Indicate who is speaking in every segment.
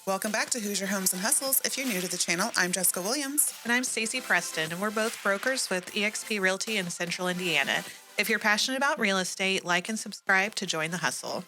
Speaker 1: Welcome back to Hoosier Homes and Hustles. If you're new to the channel, I'm Jessica Williams.
Speaker 2: And I'm Stacy Preston, and we're both brokers with eXp Realty in Central Indiana. If you're passionate about real estate, like and subscribe to join the hustle.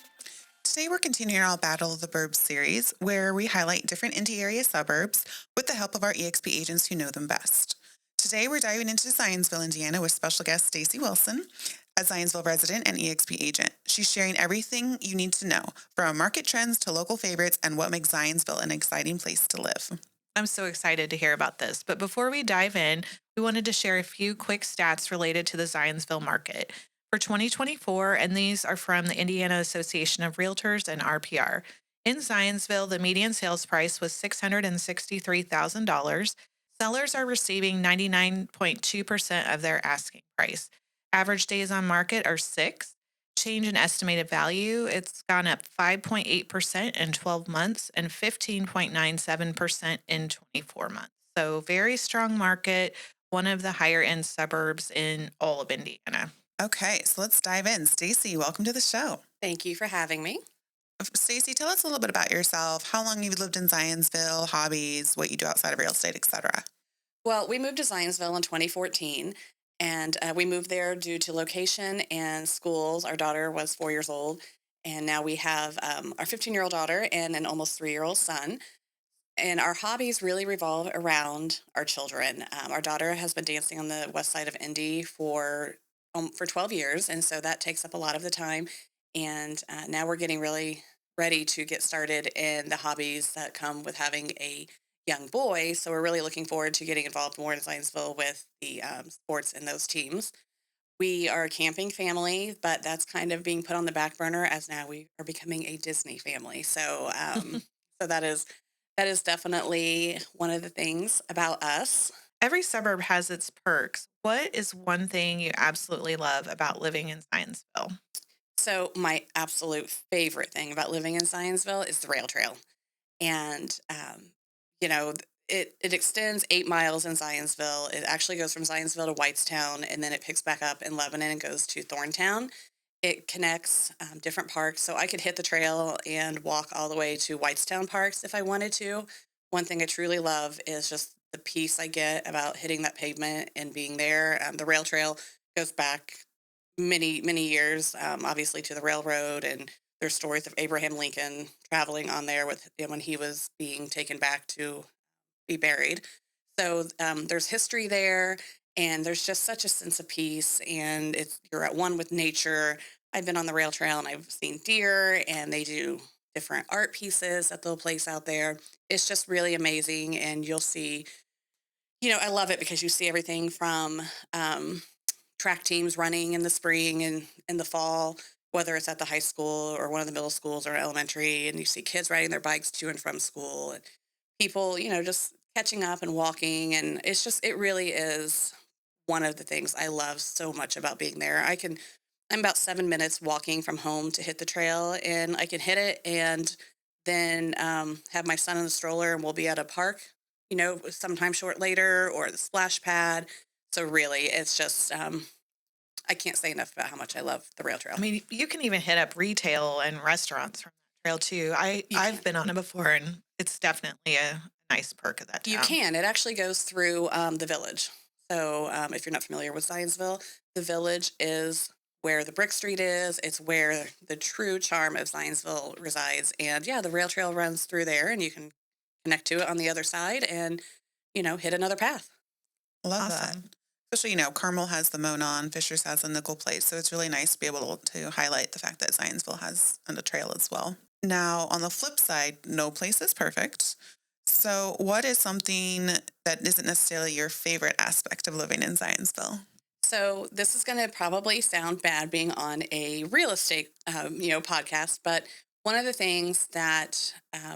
Speaker 1: Today, we're continuing our Battle of the Burb series, where we highlight different Indy-area suburbs with the help of our eXp agents who know them best. Today, we're diving into Zionsville, Indiana with special guest Stacy Wilson, a Zionsville resident and eXp agent. She's sharing everything you need to know, from market trends to local favorites and what makes Zionsville an exciting place to live.
Speaker 2: I'm so excited to hear about this. But before we dive in, we wanted to share a few quick stats related to the Zionsville market. For 2024, and these are from the Indiana Association of Realtors and RPR. In Zionsville, the median sales price was $663,000. Sellers are receiving 99.2% of their asking price. Average days on market are 6. Change in estimated value, it's gone up 5.8% in 12 months and 15.97% in 24 months. So, very strong market, one of the higher end suburbs in all of Indiana.
Speaker 1: Okay, so let's dive in. Stacy, welcome to the show.
Speaker 3: Thank you for having me.
Speaker 1: Stacy, tell us a little bit about yourself, how long you've lived in Zionsville, hobbies, what you do outside of real estate, etc.
Speaker 3: Well, we moved to Zionsville in 2014, and we moved there due to location and schools. Our daughter was 4 years old, and now we have our 15-year-old daughter and an almost 3-year-old son. And our hobbies really revolve around our children. Our daughter has been dancing on the west side of Indy for 12 years, and so that takes up a lot of the time. And now we're getting really ready to get started in the hobbies that come with having a young boy. So we're really looking forward to getting involved more in Zionsville with the sports and those teams. We are a camping family, but that's kind of being put on the back burner as now we are becoming a Disney family. So that is definitely one of the things about us.
Speaker 2: Every suburb has its perks. What is one thing you absolutely love about living in Zionsville?
Speaker 3: So my absolute favorite thing about living in Zionsville is the rail trail. And, you know, it extends 8 miles in Zionsville. It actually goes from Zionsville to Whitestown, and then it picks back up in Lebanon and goes to Thorntown. It connects different parks. So I could hit the trail and walk all the way to Whitestown parks if I wanted to. One thing I truly love is just the peace I get about hitting that pavement and being there. The rail trail goes back many, many years, obviously to the railroad, and there's stories of Abraham Lincoln traveling on there with when he was being taken back to be buried. So there's history there, and there's just such a sense of peace, and you're at one with nature. I've been on the rail trail and I've seen deer, and they do different art pieces that they'll place out there. It's just really amazing, and you'll see. I love it because you see everything from track teams running in the spring and in the fall, whether it's at the high school or one of the middle schools or elementary, and you see kids riding their bikes to and from school, and people, just catching up and walking. And it really is one of the things I love so much about being there. I'm about 7 minutes walking from home to hit the trail, and I can hit it and then have my son in the stroller, and we'll be at a park, sometime short later, or the splash pad. So really, it's just I can't say enough about how much I love the rail trail.
Speaker 2: I mean, you can even hit up retail and restaurants from that trail too. I've been on it before, and it's definitely a nice perk of that town.
Speaker 3: You can. It actually goes through the village. So if you're not familiar with Zionsville, the village is where the Brick Street is. It's where the true charm of Zionsville resides. And yeah, the rail trail runs through there, and you can connect to it on the other side and, hit another path.
Speaker 1: Love that.
Speaker 2: Awesome.
Speaker 1: Especially, Carmel has the Monon, Fishers has the Nickel Plate, so it's really nice to be able to highlight the fact that Zionsville has a trail as well. Now, on the flip side, no place is perfect. So what is something that isn't necessarily your favorite aspect of living in Zionsville?
Speaker 3: So this is going to probably sound bad being on a real estate, podcast, but one of the things that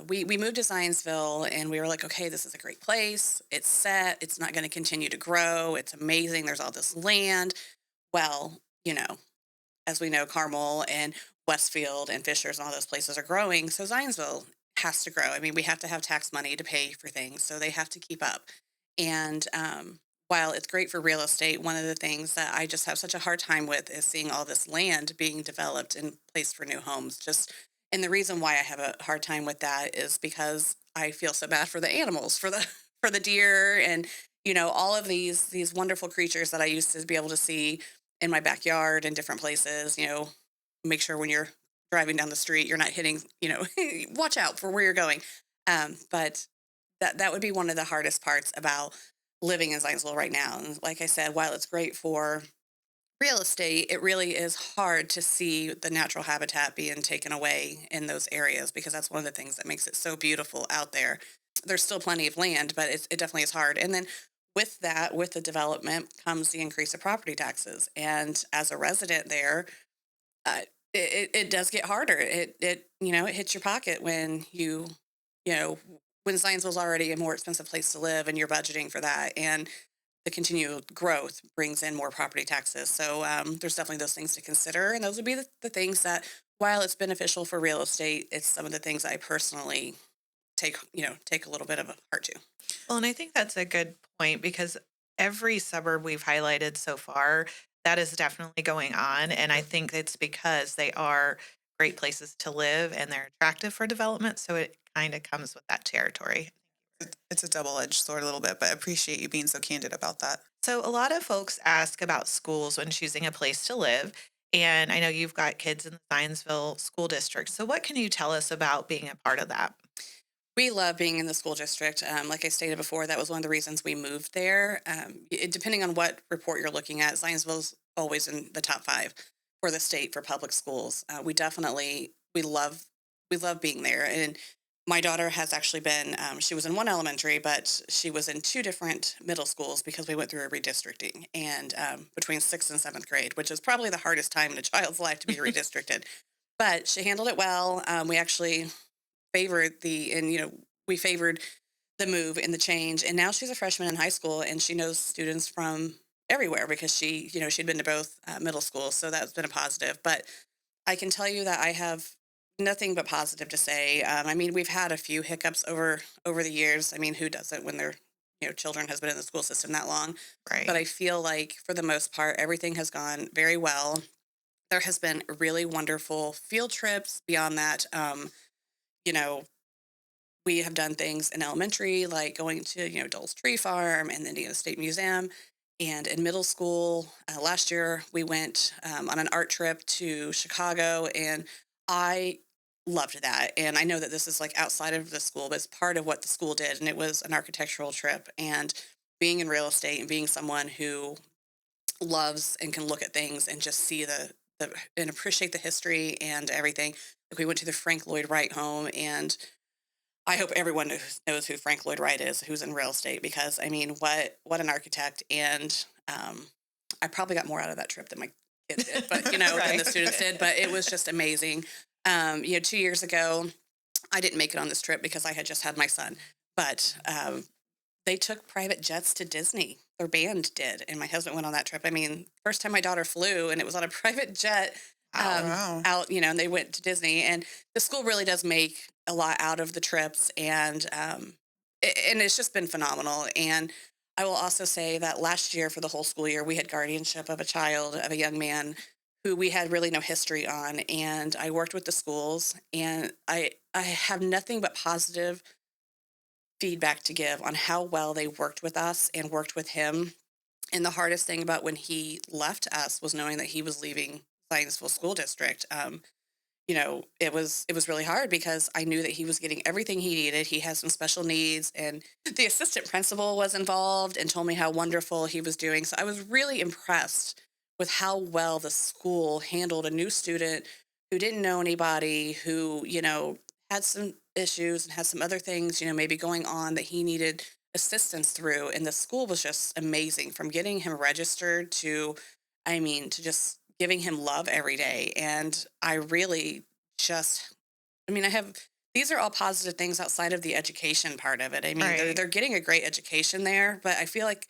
Speaker 3: we moved to Zionsville, and we were like, okay, this is a great place. It's set. It's not going to continue to grow. It's amazing. There's all this land. Well, as we know, Carmel and Westfield and Fishers and all those places are growing. So Zionsville has to grow. I mean, we have to have tax money to pay for things, so they have to keep up. And while it's great for real estate, one of the things that I just have such a hard time with is seeing all this land being developed and placed for new homes. And the reason why I have a hard time with that is because I feel so bad for the animals, for the for the deer, and all of these wonderful creatures that I used to be able to see in my backyard and different places. Make sure when you're driving down the street, you're not hitting. Watch out for where you're going. But that would be one of the hardest parts about living in Zionsville right now. And like I said, while it's great for real estate, it really is hard to see the natural habitat being taken away in those areas, because that's one of the things that makes it so beautiful out there. There's still plenty of land, but it definitely is hard. And then with that, with the development comes the increase of property taxes. And as a resident there, uh, it does get harder. It hits your pocket when you know when Zionsville's already a more expensive place to live, and you're budgeting for that, and the continued growth brings in more property taxes. So there's definitely those things to consider, and those would be the things that, while it's beneficial for real estate, it's some of the things I personally take a little bit of a heart to.
Speaker 2: Well, and I think that's a good point because every suburb we've highlighted so far, that is definitely going on. And I think it's because they are great places to live and they're attractive for development. So it kind of comes with that territory.
Speaker 1: It's a double-edged sword a little bit, but I appreciate you being so candid about that.
Speaker 2: So a lot of folks ask about schools when choosing a place to live. And I know you've got kids in the Zionsville school district. So what can you tell us about being a part of that?
Speaker 3: We love being in the school district. Like I stated before, that was one of the reasons we moved there. Depending on what report you're looking at, Zionsville's always in the top five for the state for public schools. We love being there. And my daughter has actually been. She was in one elementary, but she was in two different middle schools because we went through a redistricting, and between sixth and seventh grade, which is probably the hardest time in a child's life to be redistricted. But she handled it well. We actually favored we favored the move and the change, and now she's a freshman in high school, and she knows students from everywhere because she'd been to both middle schools, so that's been a positive. But I can tell you that I have nothing but positive to say. I mean, we've had a few hiccups over the years. I mean, who doesn't when their children has been in the school system that long?
Speaker 2: Right.
Speaker 3: But I feel like for the most part, everything has gone very well. There has been really wonderful field trips. Beyond that, you know, we have done things in elementary, like going to, Dole's Tree Farm and the Indiana State Museum. And in middle school, last year, we went on an art trip to Chicago, and I loved that. And I know that this is like outside of the school, but it's part of what the school did. And it was an architectural trip. And being in real estate and being someone who loves and can look at things and just see the and appreciate the history and everything. Like, we went to the Frank Lloyd Wright home, and I hope everyone knows who Frank Lloyd Wright is, who's in real estate, because I mean, what an architect. And I probably got more out of that trip than my kids did, but than
Speaker 2: Right.
Speaker 3: the students did. But it was just amazing. 2 years ago, I didn't make it on this trip because I had just had my son, but they took private jets to Disney. Their band did, and my husband went on that trip. I mean, first time my daughter flew, and it was on a private jet
Speaker 1: Wow.
Speaker 3: out. And they went to Disney, and the school really does make a lot out of the trips, and and it's just been phenomenal. And I will also say that last year, for the whole school year, we had guardianship of a young man who we had really no history on, and I worked with the schools, and I have nothing but positive feedback to give on how well they worked with us and worked with him. And the hardest thing about when he left us was knowing that he was leaving Zionsville School District. It was really hard because I knew that he was getting everything he needed. He has some special needs, and the assistant principal was involved and told me how wonderful he was doing. So I was really impressed with how well the school handled a new student who didn't know anybody, who had some issues and had some other things maybe going on that he needed assistance through. And the school was just amazing, from getting him registered to, I mean, to just giving him love every day. And I really just, I mean, I have, these are all positive things outside of the education part of it. I mean, they're,
Speaker 2: Right.
Speaker 3: they're getting a great education there, but I feel like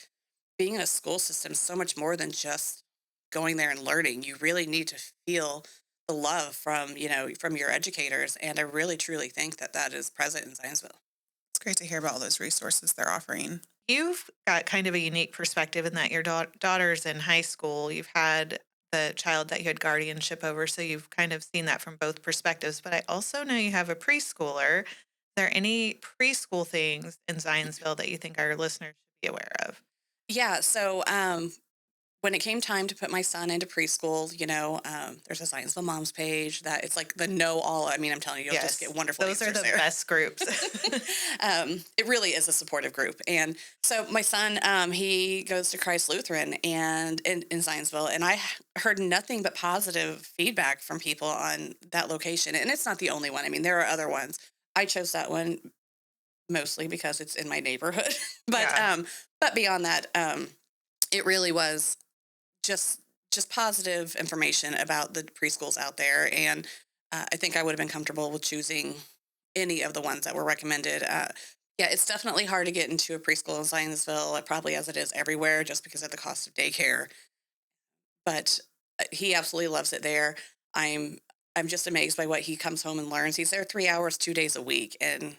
Speaker 3: being in a school system is so much more than just going there and learning. You really need to feel the love from your educators. And I really, truly think that that is present in Zionsville.
Speaker 1: It's great to hear about all those resources they're offering.
Speaker 2: You've got kind of a unique perspective in that your daughter's in high school. You've had the child that you had guardianship over, so you've kind of seen that from both perspectives. But I also know you have a preschooler there any preschool things in Zionsville that you think our listeners should be aware of?
Speaker 3: Yeah. So when it came time to put my son into preschool, there's a Zionsville Moms page that it's like the know all. I mean, I'm telling you, you'll just get
Speaker 2: Yes,
Speaker 3: wonderful
Speaker 2: those are
Speaker 3: answers
Speaker 2: the
Speaker 3: there.
Speaker 2: best groups.
Speaker 3: It really is a supportive group. And so my son, he goes to Christ Lutheran and in Zionsville, and I heard nothing but positive feedback from people on that location. And it's not the only one. I mean, there are other ones. I chose that one mostly because it's in my neighborhood. but
Speaker 2: Yeah.
Speaker 3: but beyond that, it really was just positive information about the preschools out there, and I think I would have been comfortable with choosing any of the ones that were recommended. Yeah, it's definitely hard to get into a preschool in Zionsville, probably as it is everywhere, just because of the cost of daycare. But he absolutely loves it there. I'm I'm just amazed by what he comes home and learns. He's there 3 hours, 2 days a week, and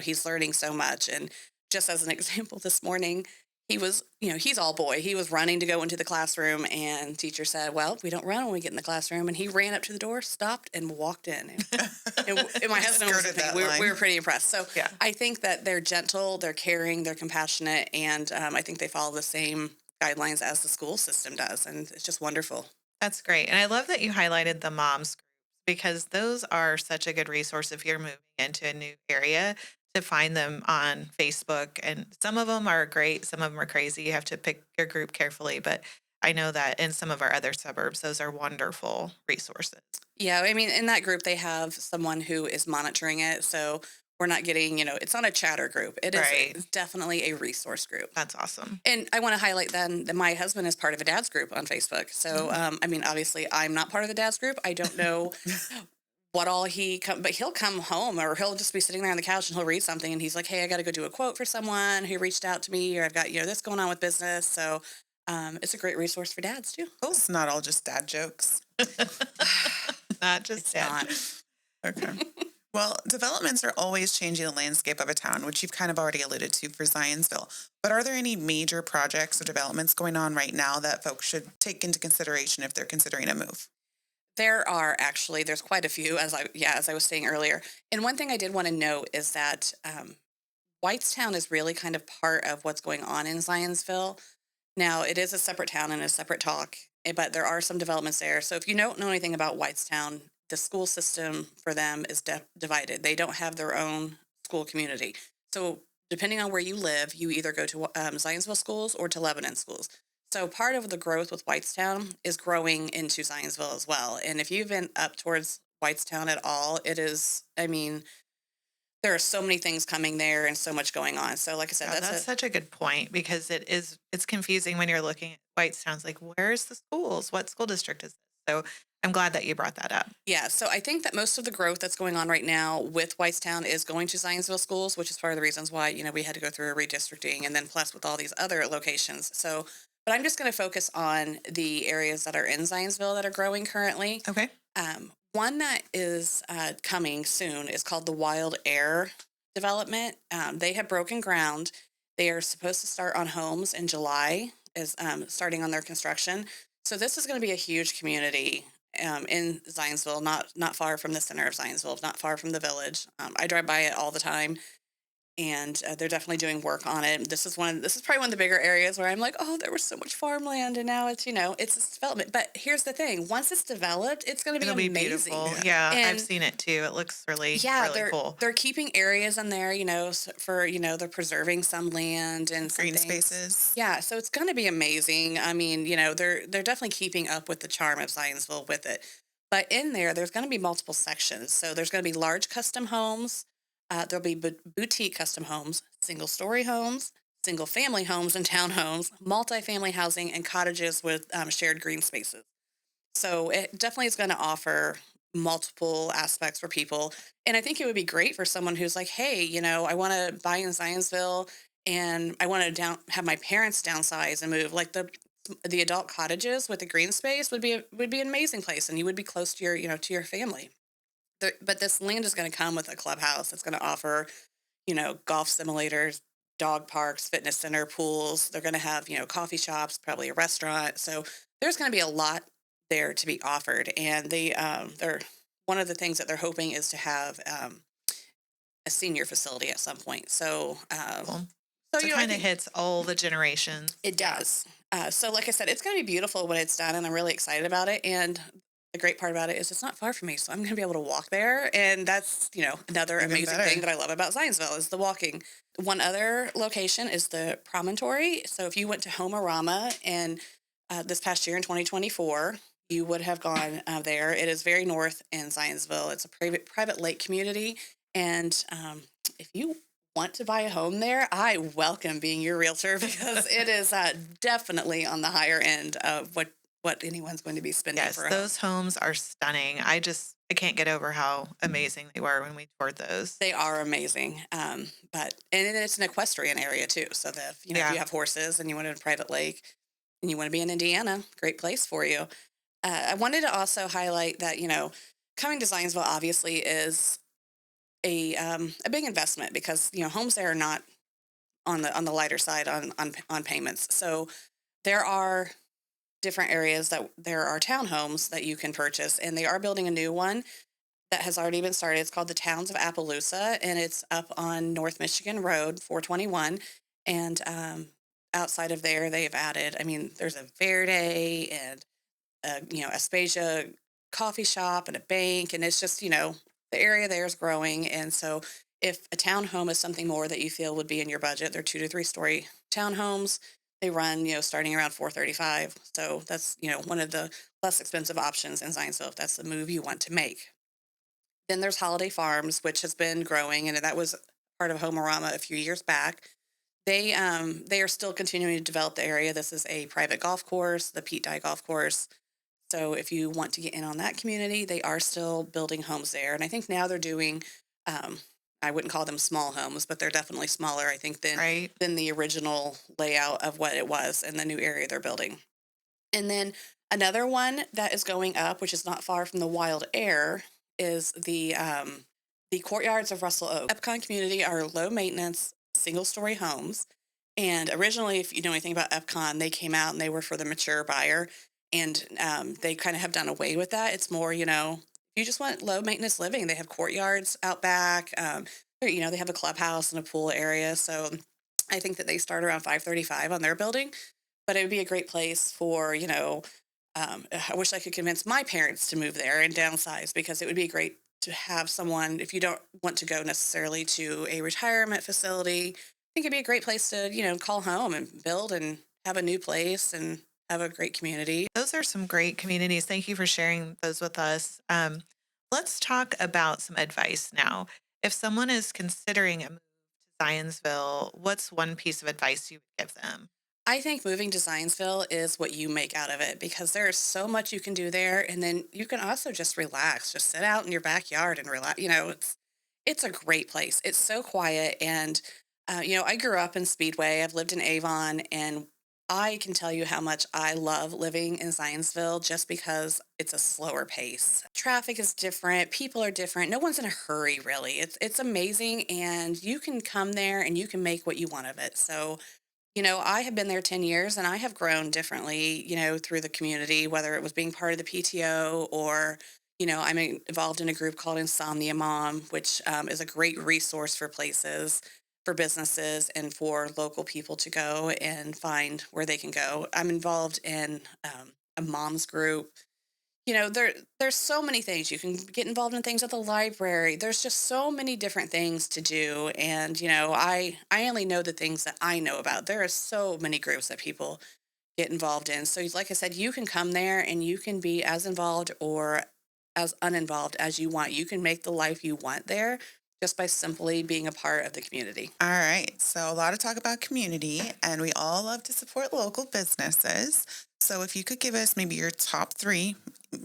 Speaker 3: he's learning so much. And just as an example, this morning he was, he's all boy. He was running to go into the classroom, and teacher said, "Well, we don't run when we get in the classroom." And he ran up to the door, stopped, and walked in. And my husband was
Speaker 1: Skirted
Speaker 3: with me.
Speaker 1: that
Speaker 3: We
Speaker 1: line.
Speaker 3: were pretty impressed. So
Speaker 2: Yeah.
Speaker 3: I think that they're gentle, they're caring, they're compassionate, and I think they follow the same guidelines as the school system does, and it's just wonderful.
Speaker 2: That's great. And I love that you highlighted the moms groups because those are such a good resource if you're moving into a new area to find them on Facebook. And some of them are great, some of them are crazy. You have to pick your group carefully. But I know that in some of our other suburbs, those are wonderful resources.
Speaker 3: Yeah, I mean, in that group, they have someone who is monitoring it, so we're not getting, it's not a chatter group. It is
Speaker 2: Right.
Speaker 3: definitely a resource group.
Speaker 2: That's awesome.
Speaker 3: And I want to highlight then that my husband is part of a dad's group on Facebook. So, I mean, obviously, I'm not part of the dad's group. I don't know what all but he'll come home or he'll just be sitting there on the couch and he'll read something and he's like, "Hey, I got to go do a quote for someone who reached out to me, or I've got this going on with business." So, it's a great resource for dads too.
Speaker 1: It's not all just dad jokes.
Speaker 2: Not just
Speaker 3: It's
Speaker 2: that.
Speaker 3: not.
Speaker 1: Okay. Well, developments are always changing the landscape of a town, which you've kind of already alluded to for Zionsville. But are there any major projects or developments going on right now that folks should take into consideration if they're considering a move?
Speaker 3: There are actually, there's quite a few, as I was saying earlier. And one thing I did want to note is that Whitestown is really kind of part of what's going on in Zionsville. Now, it is a separate town and a separate talk, but there are some developments there. So if you don't know anything about Whitestown, the school system for them is divided. They don't have their own school community. So depending on where you live, you either go to Zionsville schools or to Lebanon schools. So part of the growth with Whitestown is growing into Zionsville as well. And if you've been up towards Whitestown at all, it is, I mean, there are so many things coming there and so much going on. So like I said,
Speaker 2: Yeah, that's such a good point because it's confusing when you're looking at Whitestown's like, where's the schools? What school district is this? So I'm glad that you brought that up.
Speaker 3: yeah. So I think that most of the growth that's going on right now with Whitestown is going to Zionsville schools, which is part of the reasons why, we had to go through a redistricting and then plus with all these other locations. So, but I'm just going to focus on the areas that are in Zionsville that are growing currently.
Speaker 2: Okay.
Speaker 3: One that is coming soon is called the Wild Air development. They have broken ground. They are supposed to start on homes in July, is starting on their construction. So this is going to be a huge community in Zionsville, not far from the center of Zionsville, not far from the village. I drive by it all the time, and they're definitely doing work on it. This is probably one of the bigger areas where I'm like, oh, there was so much farmland, and now it's it's this development. But here's the thing: once it's developed, it's going to be
Speaker 2: It'll be
Speaker 3: amazing.
Speaker 2: beautiful. Yeah, I've
Speaker 3: And
Speaker 2: seen it too. It looks really,
Speaker 3: yeah,
Speaker 2: really cool.
Speaker 3: they're keeping areas in there, for they're preserving some land and some
Speaker 1: Green
Speaker 3: things.
Speaker 1: spaces.
Speaker 3: Yeah, so it's going to be amazing. I mean, they're definitely keeping up with the charm of Zionsville with it. But in there's going to be multiple sections. So there's going to be large custom homes. There'll be boutique custom homes, single story homes, single family homes and townhomes, multifamily housing, and cottages with shared green spaces. So it definitely is going to offer multiple aspects for people. And I think it would be great for someone who's like, hey, I want to buy in Zionsville and I want to have my parents downsize and move. Like the adult cottages with the green space would be an amazing place, and you would be close to your to your family. But this land is going to come with a clubhouse that's going to offer golf simulators, dog parks, fitness center, pools. They're going to have coffee shops, probably a restaurant. So there's going to be a lot there to be offered, and they're one of the things that they're hoping is to have a senior facility at some point. So,
Speaker 2: Cool.
Speaker 3: so
Speaker 2: So it
Speaker 3: I
Speaker 2: kind of
Speaker 3: think
Speaker 2: hits all the generations.
Speaker 3: it
Speaker 2: Yeah.
Speaker 3: does. So, like I said, it's going to be beautiful when it's done, and I'm really excited about it. And the great part about it is it's not far from me, so I'm going to be able to walk there, and that's another
Speaker 1: Even
Speaker 3: amazing thing
Speaker 1: better.
Speaker 3: that I love about Zionsville is the walking. One other location is the Promontory. So if you went to Homerama and this past year in 2024, you would have gone there. It is very north in Zionsville. It's a private lake community, and if you want to buy a home there, I welcome being your realtor because it is definitely on the higher end of what anyone's going to be spending
Speaker 2: Yes,
Speaker 3: for a home.
Speaker 2: those homes are stunning. I can't get over how amazing they were when we toured those.
Speaker 3: They are amazing, and it's an equestrian area too. So that if
Speaker 2: Yeah.
Speaker 3: you have horses and you want a private lake and you want to be in Indiana, great place for you. I wanted to also highlight that coming to Zionsville obviously is a big investment because homes there are not on the lighter side on payments. So there are different areas that there are townhomes that you can purchase, and they are building a new one that has already been started. It's called the Towns of Appaloosa, and it's up on North Michigan Road 421. And outside of there, they have added. I mean, there's a Verde and Aspasia coffee shop and a bank, and it's just the area there is growing. And so, if a townhome is something more that you feel would be in your budget, they're 2 to 3 story townhomes. They run starting around 435. So that's one of the less expensive options in Zionsville if that's the move you want to make. Then there's Holiday Farms, which has been growing, and that was part of Homerama a few years back. They are still continuing to develop the area. This is a private golf course, the Pete Dye Golf Course. So if you want to get in on that community, they are still building homes there. And I think now they're doing, um, I wouldn't call them small homes, but they're definitely smaller, I think,
Speaker 2: Right.
Speaker 3: than the original layout of what it was in the new area they're building. And then another one that is going up, which is not far from the Wild Air, is the courtyards of Russell Oak. Epcon community are low maintenance, single story homes. And originally, if you know anything about Epcon, they came out and they were for the mature buyer. And they kind of have done away with that. It's more, you just want low maintenance living. They have courtyards out back. They have a clubhouse and a pool area. So I think that they start around 535 on their building, but it would be a great place for, I wish I could convince my parents to move there and downsize because it would be great to have someone, if you don't want to go necessarily to a retirement facility, I think it'd be a great place to, call home and build and have a new place and have a great community.
Speaker 2: Those are some great communities. Thank you for sharing those with us. Let's talk about some advice now. If someone is considering a move to Zionsville, what's one piece of advice you would give them?
Speaker 3: I think moving to Zionsville is what you make out of it because there is so much you can do there. And then you can also just relax, just sit out in your backyard and relax. It's a great place. It's so quiet. And, I grew up in Speedway. I've lived in Avon, and I can tell you how much I love living in Zionsville just because it's a slower pace. Traffic is different. People are different. No one's in a hurry, really. It's amazing. And you can come there and you can make what you want of it. So, I have been there 10 years and I have grown differently, through the community, whether it was being part of the PTO or, involved in a group called Insomnia Mom, which is a great resource for places, for businesses, and for local people to go and find where they can go. I'm involved in a mom's group. There's so many things you can get involved in, things at the library. There's just so many different things to do, and I only know the things that I know about. There are so many groups that people get involved in. So like I said, you can come there and you can be as involved or as uninvolved as you want. You can make the life you want there just by simply being a part of the community.
Speaker 1: All right. So, a lot of talk about community, and we all love to support local businesses. So, if you could give us maybe your top three,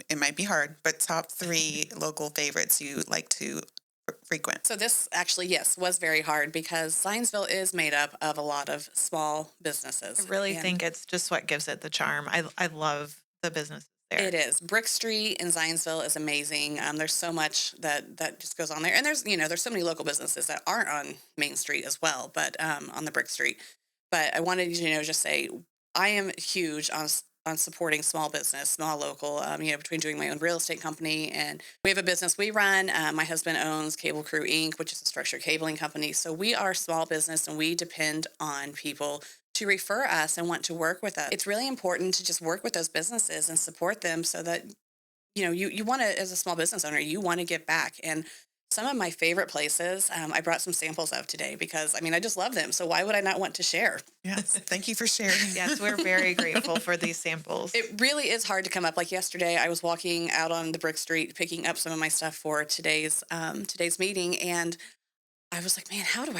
Speaker 1: it might be hard, but top three local favorites you like to frequent.
Speaker 3: So this actually, yes, was very hard because Zionsville is made up of a lot of small
Speaker 2: I
Speaker 3: businesses.
Speaker 2: really
Speaker 3: And
Speaker 2: think it's just what gives it the charm. I love the businesses there.
Speaker 3: it is. Brick Street in Zionsville is amazing. There's so much that just goes on there, and there's so many local businesses that aren't on Main Street as well, but on the Brick Street. But I wanted you to just say I am huge on on supporting small business, small local, between doing my own real estate company, and we have a business we run. My husband owns Cable Crew Inc., which is a structured cabling company. So we are small business and we depend on people to refer us and want to work with us. It's really important to just work with those businesses and support them so that, you want to, as a small business owner, you want to give back. And some of my favorite places, I brought some samples of today because, I just love them. So why would I not want to share?
Speaker 1: Yes. Thank you for sharing.
Speaker 2: Yes, we're very grateful for these samples.
Speaker 3: It really is hard to come up. Like yesterday, I was walking out on the brick street picking up some of my stuff for today's meeting, and I was like, man, how do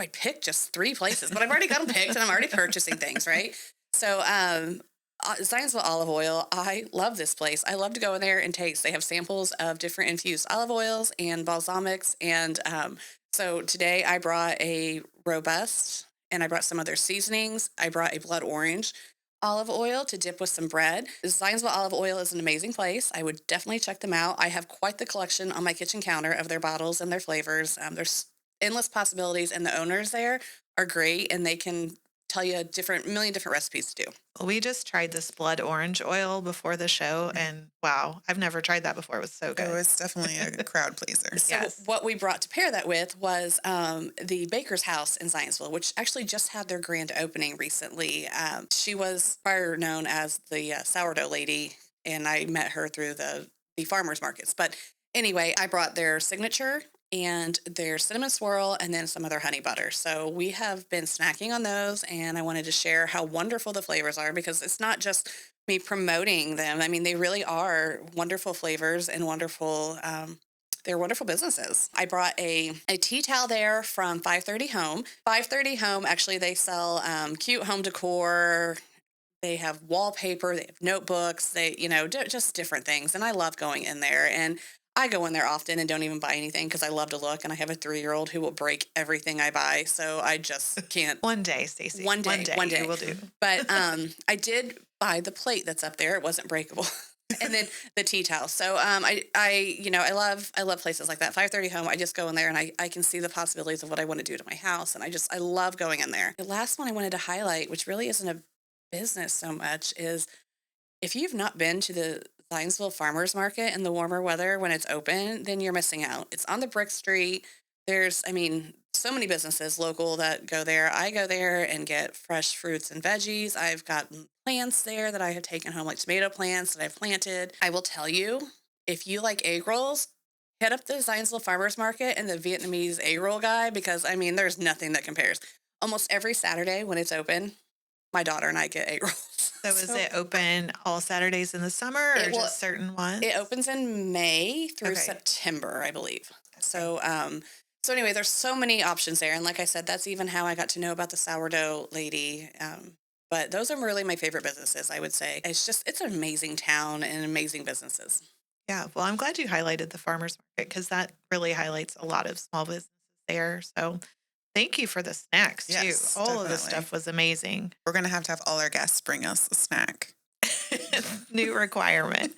Speaker 3: I pick just 3 places? But I've already got them picked, and I'm already purchasing things, right? So Zionsville olive oil. I love this place. I love to go in there and taste. They have samples of different infused olive oils and balsamics. And so today I brought a robust, and I brought some of their seasonings. I brought a blood orange olive oil to dip with some bread. Zionsville olive oil is an amazing place. I would definitely check them out. I have quite the collection on my kitchen counter of their bottles and their flavors. There's endless possibilities, and the owners there are great, and they can tell you a million different recipes to do.
Speaker 2: Well, we just tried this blood orange oil before the show, and wow, I've never tried that before. It was so good.
Speaker 1: It was definitely a crowd pleaser.
Speaker 3: So
Speaker 2: Yes.
Speaker 3: what we brought to pair that with was the Baker's House in Zionsville, which actually just had their grand opening recently. She was prior known as the sourdough lady, and I met her through the farmers markets. But anyway, I brought their signature and their cinnamon swirl, and then some of their honey butter. So we have been snacking on those, and I wanted to share how wonderful the flavors are, because it's not just me promoting them. They really are wonderful flavors and wonderful. They're wonderful businesses. I brought a tea towel there from 530 Home. 530 Home, actually, they sell cute home decor. They have wallpaper, they have notebooks, just different things. And I love going in there. And I go in there often and don't even buy anything because I love to look. And I have a 3-year-old who will break everything I buy. So I just can't.
Speaker 2: One day, Stacy.
Speaker 3: One day.
Speaker 2: You will do.
Speaker 3: But I did buy the plate that's up there. It wasn't breakable. And then the tea towel. So I love places like that. 530 Home. I just go in there and I can see the possibilities of what I want to do to my house. And I love going in there. The last one I wanted to highlight, which really isn't a business so much, is if you've not been to the Zionsville Farmers Market in the warmer weather when it's open, then you're missing out. It's on the brick street. There's, so many businesses local that go there. I go there and get fresh fruits and veggies. I've got plants there that I have taken home, like tomato plants that I've planted. I will tell you, if you like egg rolls, hit up the Zionsville Farmers Market and the Vietnamese egg roll guy, because, there's nothing that compares. Almost every Saturday when it's open, my daughter and I get egg rolls.
Speaker 2: So is it open all Saturdays in the summer, or just certain ones?
Speaker 3: It opens in May through September, I believe. So anyway, there's so many options there. And like I said, that's even how I got to know about the sourdough lady. But those are really my favorite businesses, I would say. It's an amazing town and amazing businesses.
Speaker 2: Yeah. Well, I'm glad you highlighted the farmers market, because that really highlights a lot of small businesses there. So thank you for the snacks, too.
Speaker 1: Yes,
Speaker 2: all of the
Speaker 1: definitely.
Speaker 2: stuff was amazing.
Speaker 1: We're going to have all our guests bring us a snack.
Speaker 2: New requirement.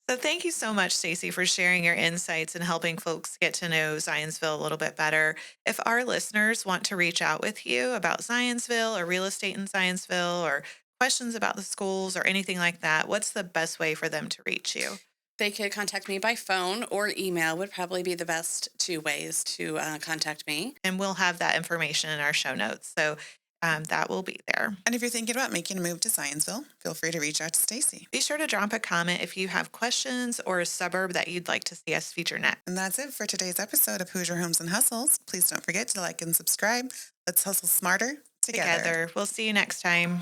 Speaker 2: So thank you so much, Stacy, for sharing your insights and helping folks get to know Zionsville a little bit better. If our listeners want to reach out with you about Zionsville or real estate in Zionsville, or questions about the schools or anything like that, what's the best way for them to reach you?
Speaker 3: They could contact me by phone, or email would probably be the best 2 ways to contact me.
Speaker 2: And we'll have that information in our show notes. So that will be there.
Speaker 1: And if you're thinking about making a move to Zionsville, feel free to reach out to Stacy.
Speaker 2: Be sure to drop a comment if you have questions or a suburb that you'd like to see us feature next.
Speaker 1: And that's it for today's episode of Hoosier Homes and Hustles. Please don't forget to like and subscribe. Let's hustle smarter together.
Speaker 2: We'll see you next time.